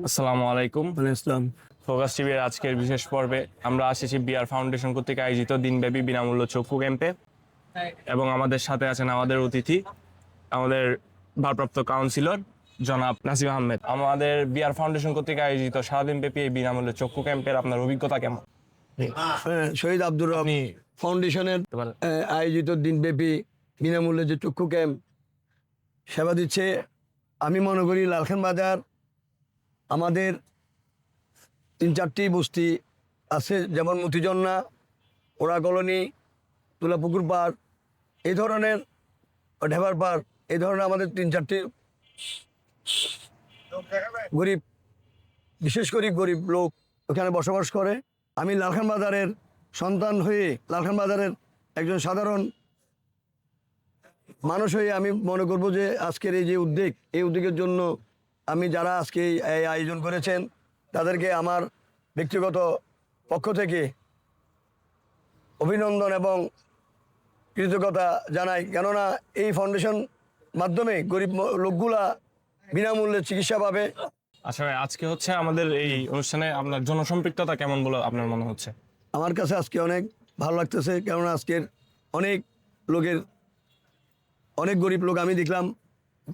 আসসালামু আলাইকুম। ইসলাম ফোকাস টিভির আজকের বিশেষ পর্বে আমরা এসেছি বিআর ফাউন্ডেশন কর্তৃক আয়োজিত দিনব্যাপী বিনামূল্য চক্ষু ক্যাম্পে, এবং আমাদের সাথে আছেন আমাদের অতিথি, আমাদের ভারপ্রাপ্ত কাউন্সিলর জনাব নাসিম আহমেদ। আমাদের বিআর ফাউন্ডেশন কর্তৃক আয়োজিত সারাদিনব্যাপী এই বিনামূল্য চক্ষু ক্যাম্পের আপনার অভিজ্ঞতা কেমন? শহীদ আব্দুর রব ফাউন্ডেশনের আয়োজিত দিনব্যাপী বিনামূল্যে যে চক্ষু ক্যাম্প সেবা দিচ্ছে, আমি মনে করি লালখান বাজার আমাদের 3-4টি বস্তি আছে, যেমন মতিজন্না, ওরা কলোনি, তুলাপুকুর পাড়, এই ধরনের ঢেবার পাড়, এই ধরনের আমাদের 3-4টি গরিব, বিশেষ করে গরিব লোক ওখানে বসবাস করে। আমি লালখান বাজারের সন্তান হয়ে, লালখান বাজারের একজন সাধারণ মানুষ হয়ে আমি মনে করব যে আজকের এই যে উদ্যোগ, এই উদ্যোগের জন্য আমি যারা আজকে এই আয়োজন করেছেন তাদেরকে আমার ব্যক্তিগত পক্ষ থেকে অভিনন্দন এবং কৃতজ্ঞতা জানাই। কেননা এই ফাউন্ডেশন মাধ্যমে গরিব লোকগুলা বিনামূল্যে চিকিৎসা পাবে। আসলে আজকে হচ্ছে আমাদের এই অনুষ্ঠানে আপনার জনসম্পৃক্ততা কেমন বলে আপনার মনে হচ্ছে? আমার কাছে আজকে অনেক ভালো লাগতেছে, কেননা আজকের অনেক লোকের, অনেক গরিব লোক আমি দেখলাম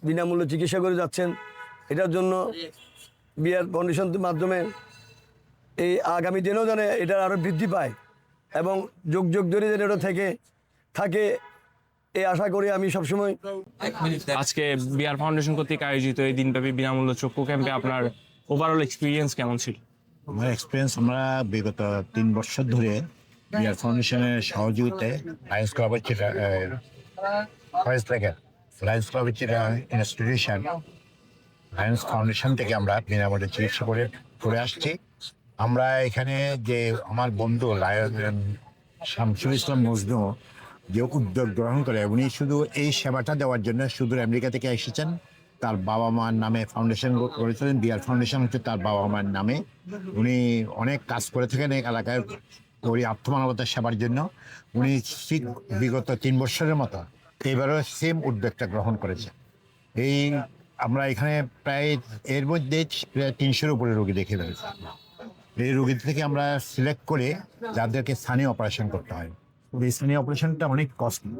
বিনামূল্যে চিকিৎসা করে যাচ্ছেন। এটার জন্য বিআর ফাউন্ডেশনের মাধ্যমে এই আগামী দিনেও যেন এটা আরও বৃদ্ধি পায় এবং যুগ যুগ ধরে যেন এটা থাকে এই আশা করি আমি সবসময়। আজকে বিআর ফাউন্ডেশন কর্তৃক আয়োজিত এই দিনব্যাপী বিনামূল্য চক্ষু ক্যাম্পে আপনার ওভারঅল এক্সপিরিয়েন্স কেমন ছিল? আমার এক্সপিরিয়েন্স, আমরা বিগত 3 বছর ধরে বিআর ফাউন্ডেশনের সহযোগিতায় লায়ন্স ক্লাবের যেটা লায়ন্স ক্লাবের যেটা ইনস্টিটিউশন, লায়ন্স ফাউন্ডেশন থেকে আমরা বিনামূল্যে চিকিৎসা করে আসছি। আমরা এখানে যে আমার বন্ধু শামসুল ইসলাম মজনু যে উদ্যোগ গ্রহণ করে, উনি শুধু এই সেবাটা দেওয়ার জন্য সুদূর আমেরিকা থেকে এসেছেন। তার বাবা মার নামে ফাউন্ডেশন করেছিলেন, বিআর ফাউন্ডেশন হচ্ছে তার বাবা মার নামে। উনি অনেক কাজ করে থাকেন এই এলাকায় ওই আত্মমানবতার সেবার জন্য। উনি ঠিক বিগত 3 বছরের মতো এবারও সেম উদ্যোগটা গ্রহণ করেছে। এই আমরা এখানে প্রায় এর মধ্যে 300-এর উপরে রোগী দেখে ফেলেছি। এই রোগী থেকে আমরা সিলেক্ট করে যাদেরকে স্থানীয় অপারেশন করতে হয়, এই স্থানীয় অপারেশনটা অনেক কস্টলি।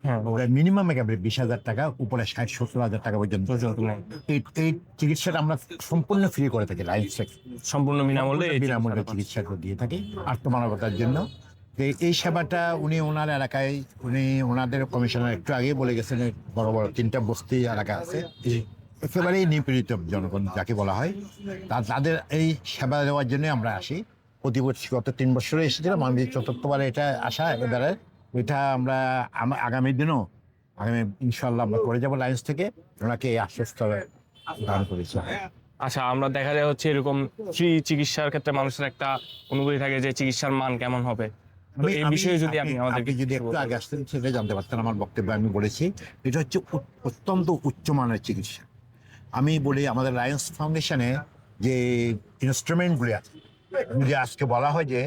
হ্যাঁ, ওরা মিনিমাম একেবারে 20,000 টাকা, উপরে 60-70,000 টাকা পর্যন্ত। এই চিকিৎসাটা আমরা সম্পূর্ণ ফ্রি করে থাকি। লাইন্স সম্পূর্ণ বিনামূল্যে চিকিৎসা দিয়ে থাকি আত্মমানবতার জন্য। এই সেবাটা উনি ওনার এলাকায়, উনি ওনাদের কমিশনার একটু আগেই বলে গেছেন, বড় বড় 3টা বস্তি এলাকা আছে, একেবারেই নিপীড়িত জনগণ যাকে বলা হয়, তাদের এই সেবা দেওয়ার জন্য আমরা আসি। প্রতি বছর গত 3 বছরে এসেছিলাম, আমি 4র্থবারে এটা আসা এবারে। এটা আমরা আগামী দিনও ইনশাল্লাহ আমরা করে যাবো লাইন্স থেকে। ওনাকে এই আশ্বস্ত দান করেছি। আচ্ছা, আমরা দেখা যায় হচ্ছে এরকম ফ্রি চিকিৎসার ক্ষেত্রে মানুষের একটা অনুভূতি থাকে যে চিকিৎসার মান কেমন হবে। এই বিষয়ে যদি আপনি যদি একটু আগে আসতেন সেটা জানতে পারতেন। আমার বক্তব্যে আমি বলেছি এটা হচ্ছে অত্যন্ত উচ্চমানের চিকিৎসা। আমি বলি আমাদের লায়ন্স ফাউন্ডেশনে যে ইনস্ট্রুমেন্টগুলি আছে, যে আজকে বলা হয় যে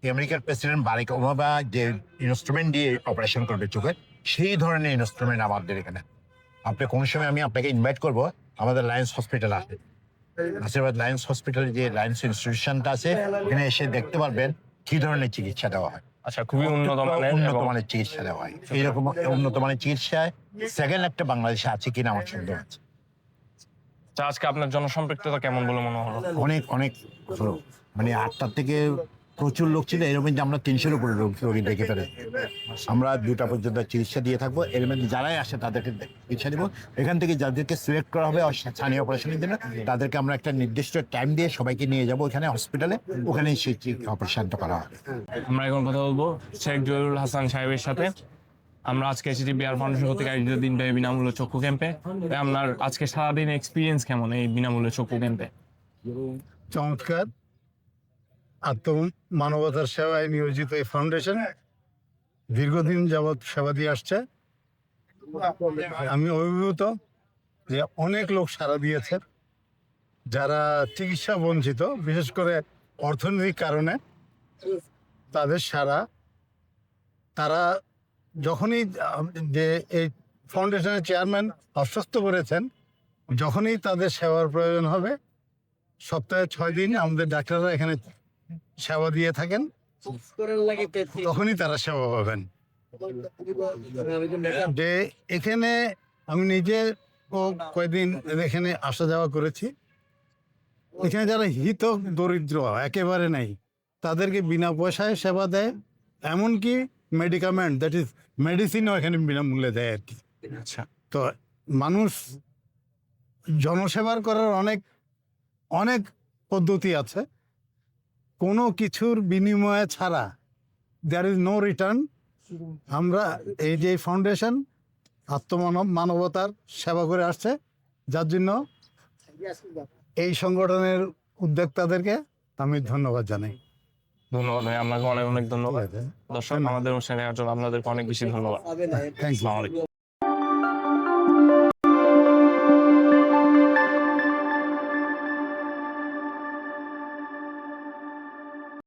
আমেরিকার প্রেসিডেন্ট বারাক ওবামা যে ইনস্ট্রুমেন্ট দিয়ে অপারেশন করবে চোখের, সেই ধরনের ইনস্ট্রুমেন্ট আমাদের এখানে। আপনি কোনো সময় আমি আপনাকে ইনভাইট করবো আমাদের লায়ন্স হসপিটাল আসবে। আশীর্বাদ লায়ন্স হসপিটালে যে লায়ন্স ইনস্টিটিউশনটা আছে, এখানে এসে দেখতে পারবেন কি ধরনের চিকিৎসা দেওয়া হয়। আচ্ছা, খুবই উন্নত মানের চিকিৎসা দেওয়া হয়। এইরকম উন্নত মানের চিকিৎসায় সেকেন্ড একটা বাংলাদেশে আছে কিনা আমার সন্দেহ আছে। আজকে আপনার জনসম্পৃক্ততা কেমন বলে মনে হলো? অনেক মানে 8টা থেকে প্রচুর লোক ছিল। এর মধ্যে আমরা 300-এর উপরে রোগী দেখে ফেলে আমরা 2টা পর্যন্ত চিকিৎসা দিয়ে থাকবো। এর মধ্যে যারাই আসে তাদেরকে চিকিৎসা দেবো। এখান থেকে যাদেরকে সিলেক্ট করা হবে স্থানীয় অপারেশনের জন্য, তাদেরকে আমরা একটা নির্দিষ্ট টাইম দিয়ে সবাইকে নিয়ে যাবো এখানে হসপিটালে, ওখানে সেই অপারেশনটা করা হবে। আমরা এখন কথা বলবো শেখ জহিরুল হাসান সাহেবের সাথে। আমরা আজকে এসেছি বিআর ফাউন্ডেশন কর্তৃক আয়োজিত দিনব্যাপী বিনামূল্য চক্ষু ক্যাম্পে। আপনার আজকে সারাদিন এক্সপিরিয়েন্স কেমন এই বিনামূল্য চক্ষু ক্যাম্পে? চমৎকার। আত্মমানবতার সেবায় নিয়োজিত এই ফাউন্ডেশন দীর্ঘদিন যাবৎ সেবা দিয়ে আসছে। আমি অভিভূত যে অনেক লোক সাড়া দিয়েছে, যারা চিকিৎসা বঞ্চিত, বিশেষ করে অর্থনৈতিক কারণে তাদের সাড়া। তারা যখনই যে এই ফাউন্ডেশনের চেয়ারম্যান আশ্বস্ত করেছেন যখনই তাদের সেবার প্রয়োজন হবে সপ্তাহে 6 দিন আমাদের ডাক্তাররা এখানে সেবা দিয়ে থাকেন, তখনই তারা সেবা পাবেন। যে এখানে আমি নিজে কয়েকদিন এখানে আসা যাওয়া করেছি, এখানে যারা হিত দরিদ্র একেবারে নেই তাদেরকে বিনা পয়সায় সেবা দেয়, এমনকি মেডিকামেন্ট দ্যাট ইজ মেডিসিনও এখানে বিনামূল্যে দেয় আর কি। আচ্ছা, তো মানুষ জনসেবার করার অনেক অনেক পদ্ধতি আছে, কোনো কিছুর বিনিময়ে ছাড়া দেয়ার ইজ নো রিটার্ন। আমরা এই যে ফাউন্ডেশন মানবতার সেবা করে আসছে, যার জন্য এই সংগঠনের উদ্যোক্তাদেরকে আমি ধন্যবাদ জানাই। ধন্যবাদ ভাই, আপনাকে অনেক অনেক ধন্যবাদ। দর্শক, আমাদের অনুষ্ঠানে আসার জন্য আপনাদেরকে অনেক বেশি ধন্যবাদ। Thank you. আসসালামু আলাইকুম।